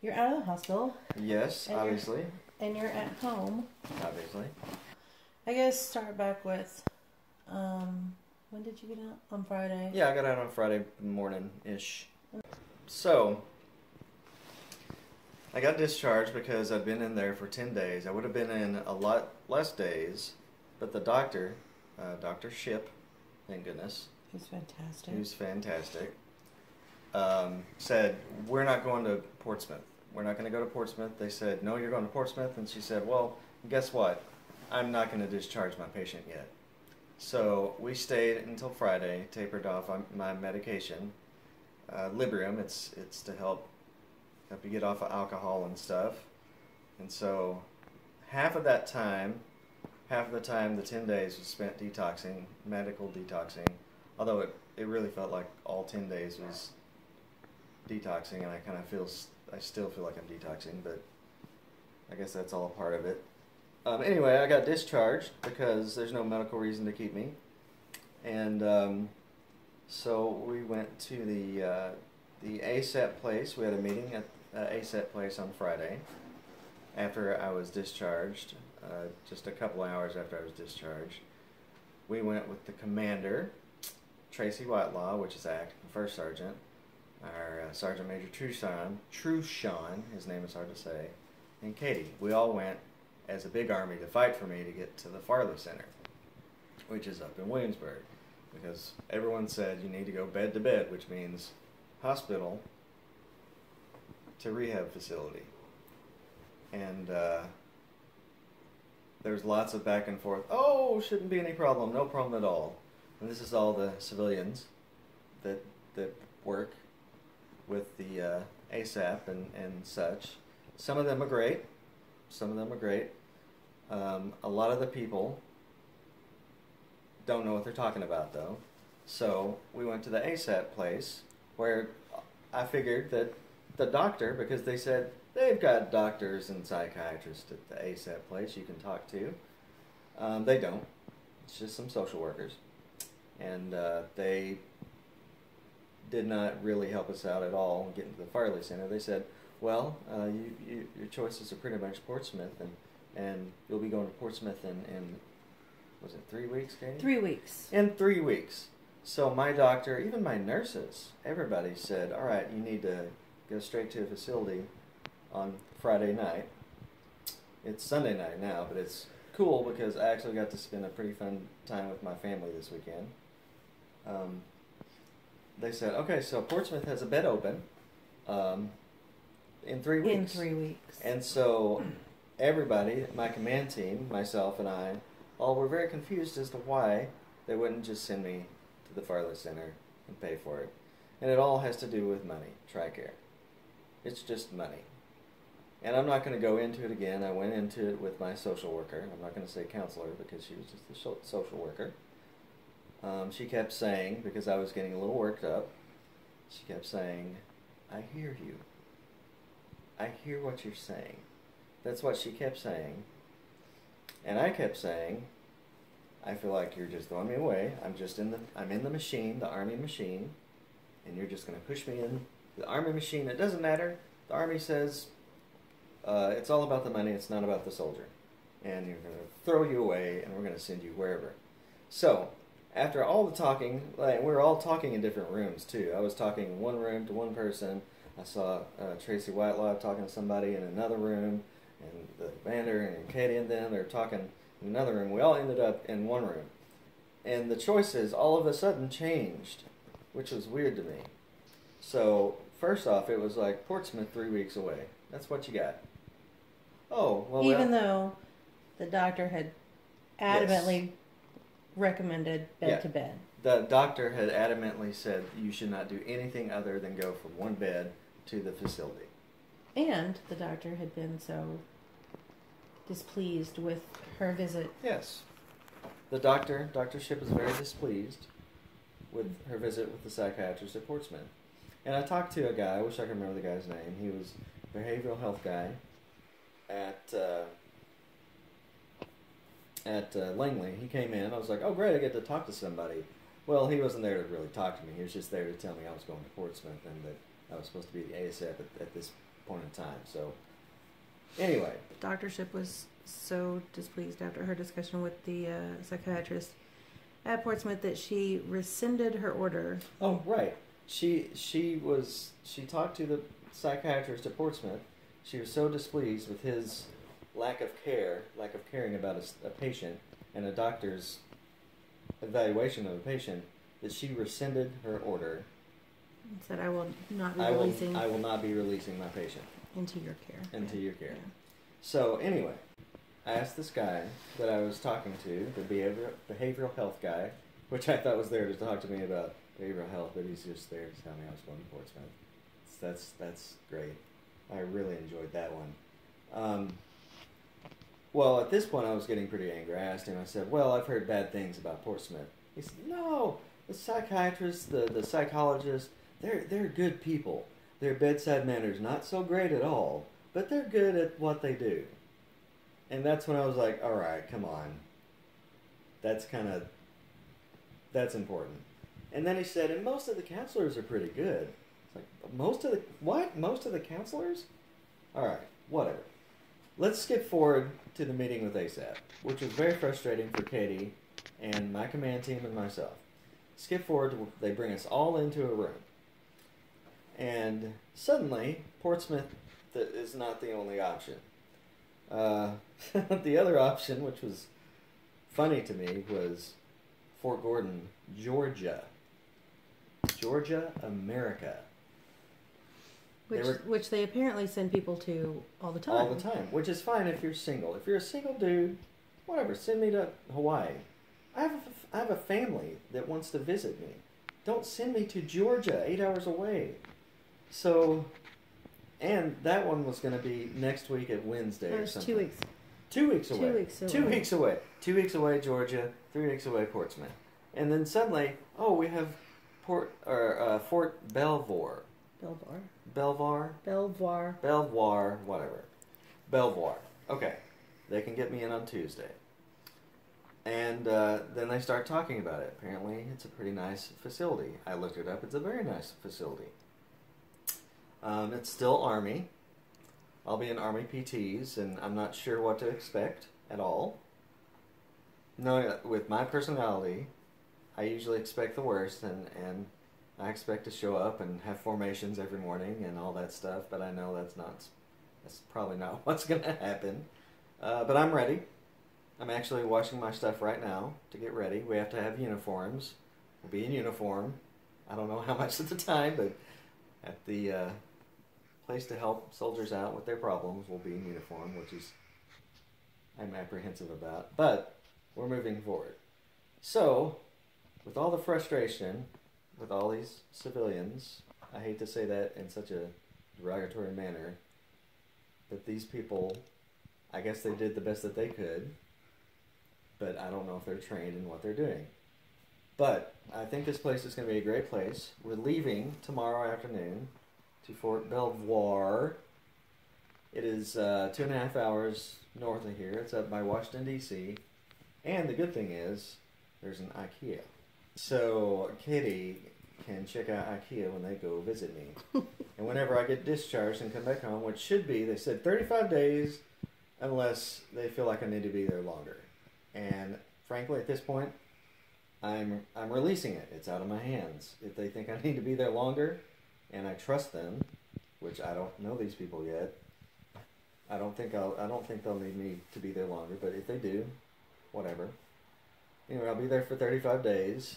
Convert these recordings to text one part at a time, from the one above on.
You're out of the hospital. Yes, and obviously. And you're at home. Obviously. I guess start back with, when did you get out? On Friday? Yeah, I got out on Friday morning-ish. So, I got discharged because I'd been in there for 10 days. I would have been in a lot less days, but the doctor, Dr. Ship, thank goodness. He's fantastic. Who's fantastic. Said, we're not going to Portsmouth. We're not going to go to Portsmouth. They said, no, you're going to Portsmouth. And she said, well, guess what? I'm not going to discharge my patient yet. So we stayed until Friday, tapered off on my medication. Librium, it's to help you get off of alcohol and stuff. And so half of the time, the 10 days was spent detoxing, medical detoxing. Although it really felt like all 10 days was detoxing, and I still feel like I'm detoxing, but I guess that's all a part of it. Anyway, I got discharged because there's no medical reason to keep me, and so we went to the ASAP place. We had a meeting at ASAP place on Friday after I was discharged, just a couple hours after I was discharged. We went with the commander, Tracy Whitelaw, which is acting first sergeant, our Sergeant Major Truchon, his name is hard to say, and Katie. We all went as a big army to fight for me to get to the Farley Center, which is up in Williamsburg, because everyone said you need to go bed to bed, which means hospital to rehab facility. And there's lots of back and forth. Oh, shouldn't be any problem. No problem at all. And this is all the civilians that work with the ASAP and such. Some of them are great. Some of them are great. A lot of the people don't know what they're talking about, though. So we went to the ASAP place where I figured that the doctor, because they said they've got doctors and psychiatrists at the ASAP place you can talk to. They don't. It's just some social workers. And they did not really help us out at all getting to the Farley Center. They said, well, your choices are pretty much Portsmouth, and you'll be going to Portsmouth in was it 3 weeks, Katie? 3 weeks. In 3 weeks. So my doctor, even my nurses, everybody said, all right, you need to go straight to a facility on Friday night. It's Sunday night now, but it's cool because I actually got to spend a pretty fun time with my family this weekend. They said, okay, so Portsmouth has a bed open in 3 weeks. In 3 weeks. And so everybody, my command team, myself and I, all were very confused as to why they wouldn't just send me to the Farley Center and pay for it. And it all has to do with money, TRICARE. It's just money. And I'm not going to go into it again. I went into it with my social worker. I'm not going to say counselor because she was just a social worker. She kept saying, because I was getting a little worked up, she kept saying, I hear you. I hear what you're saying. That's what she kept saying. And I kept saying, I feel like you're just throwing me away. I'm in the machine, the Army machine, and you're just going to push me in the Army machine. It doesn't matter. The Army says it's all about the money. It's not about the soldier. And you're going to throw you away, and we're going to send you wherever. So after all the talking, we were all talking in different rooms too. I was talking in one room to one person. I saw Tracy Whitelaw talking to somebody in another room, and the commander and Katie and them, they were talking in another room. We all ended up in one room. And the choices all of a sudden changed, which was weird to me. So, first off, it was like Portsmouth 3 weeks away. That's what you got. Oh, well... Even though the doctor had adamantly recommended bed to bed. The doctor had adamantly said you should not do anything other than go from one bed to the facility. And the doctor had been so displeased with her visit. Yes. Dr. Ship is very displeased with her visit with the psychiatrist at Portsmouth. And I talked to a guy, I wish I could remember the guy's name. He was a behavioral health guy at Langley. He came in, I was like, oh great, I get to talk to somebody. Well, he wasn't there to really talk to me. He was just there to tell me I was going to Portsmouth and that I was supposed to be the ASAP at this point in time. So, anyway. Dr. Ship was so displeased after her discussion with the psychiatrist at Portsmouth that she rescinded her order. Oh, right. She talked to the psychiatrist at Portsmouth. She was so displeased with his lack of caring about a patient and a doctor's evaluation of a patient, that she rescinded her order. And said, I will not be I will not be releasing my patient into your care. Your care. Yeah. So anyway, I asked this guy that I was talking to, the behavioral health guy, which I thought was there to talk to me about behavioral health, but he's just there to tell me I was going to Portsmouth. That's great. I really enjoyed that one. Well, at this point, I was getting pretty angry. I asked him, I said, well, I've heard bad things about Portsmouth. He said, no, the psychiatrists, the psychologists, they're good people. Their bedside manner's not so great at all, but they're good at what they do. And that's when I was like, all right, come on. That's important. And then he said, and most of the counselors are pretty good. It's like, most of the counselors? All right, whatever. Let's skip forward to the meeting with ASAP, which was very frustrating for Katie and my command team and myself. Skip forward, they bring us all into a room. And suddenly, Portsmouth is not the only option. The other option, which was funny to me, was Fort Gordon, Georgia. Georgia, America. Which they apparently send people to all the time. All the time, which is fine if you're single. If you're a single dude, whatever, send me to Hawaii. I have a family that wants to visit me. Don't send me to Georgia, 8 hours away. So, and that one was going to be next week at Wednesday or something. 2 weeks. 2 weeks away. 2 weeks away. 2 weeks away. 2 weeks away, Georgia. 3 weeks away, Portsmouth. And then suddenly, we have Fort Belvoir. Belvoir, whatever. Belvoir. Okay. They can get me in on Tuesday. And then they start talking about it. Apparently, it's a pretty nice facility. I looked it up. It's a very nice facility. It's still Army. I'll be in Army PTs, and I'm not sure what to expect at all. No, with my personality, I usually expect the worst, and I expect to show up and have formations every morning and all that stuff, but I know that's probably not what's going to happen. But I'm ready. I'm actually washing my stuff right now to get ready. We have to have uniforms. We'll be in uniform. I don't know how much at the time, but at the place to help soldiers out with their problems, we'll be in uniform, which is I'm apprehensive about. But we're moving forward. So, with all the frustration, with all these civilians, I hate to say that in such a derogatory manner, but these people, I guess they did the best that they could, but I don't know if they're trained in what they're doing. But I think this place is going to be a great place. We're leaving tomorrow afternoon to Fort Belvoir. It is 2.5 hours north of here. It's up by Washington, D.C. And the good thing is, there's an IKEA. So Katie can check out IKEA when they go visit me. And whenever I get discharged and come back home, which should be, they said 35 days, unless they feel like I need to be there longer. And frankly, at this point, I'm releasing it. It's out of my hands. If they think I need to be there longer, and I trust them, which I don't know these people yet, I don't think they'll need me to be there longer. But if they do, whatever. Anyway, I'll be there for 35 days.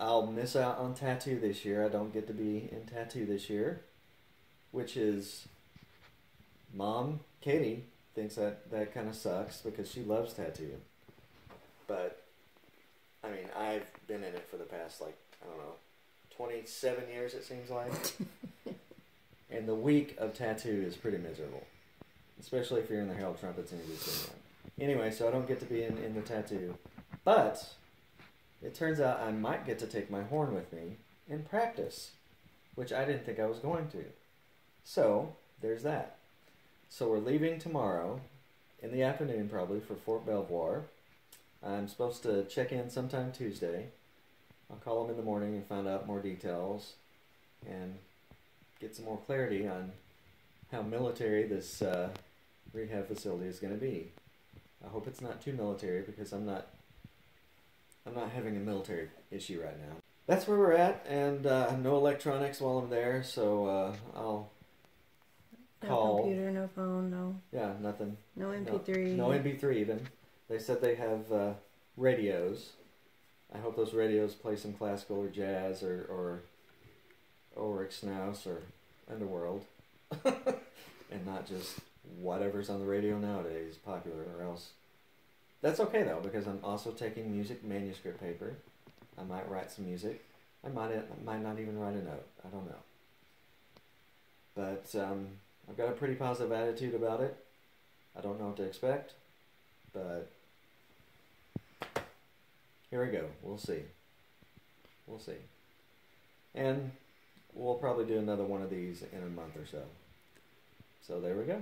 I'll miss out on tattoo this year. I don't get to be in tattoo this year, which is, Mom, Katie, thinks that kind of sucks because she loves tattoo. But, I mean, I've been in it for the past, 27 years, it seems like. And the week of tattoo is pretty miserable, especially if you're in the Herald Trumpets and you do sing one. Anyway, so I don't get to be in the tattoo. But it turns out I might get to take my horn with me and practice, which I didn't think I was going to. So, there's that. So we're leaving tomorrow, in the afternoon probably, for Fort Belvoir. I'm supposed to check in sometime Tuesday. I'll call them in the morning and find out more details. And get some more clarity on how military this rehab facility is going to be. I hope it's not too military because I'm not having a military issue right now. That's where we're at, and no electronics while I'm there, so I'll call. No computer, no phone, no. Yeah, nothing. No MP3. No MP3 even. They said they have radios. I hope those radios play some classical or jazz or Ulrich Snaus or Underworld. And not just whatever's on the radio nowadays popular, or else. That's okay though, because I'm also taking music manuscript paper. I might write some music. I might not even write a note. I don't know. But I've got a pretty positive attitude about it. I don't know what to expect, but here we go. We'll see. We'll see. And we'll probably do another one of these in a month or so. So there we go.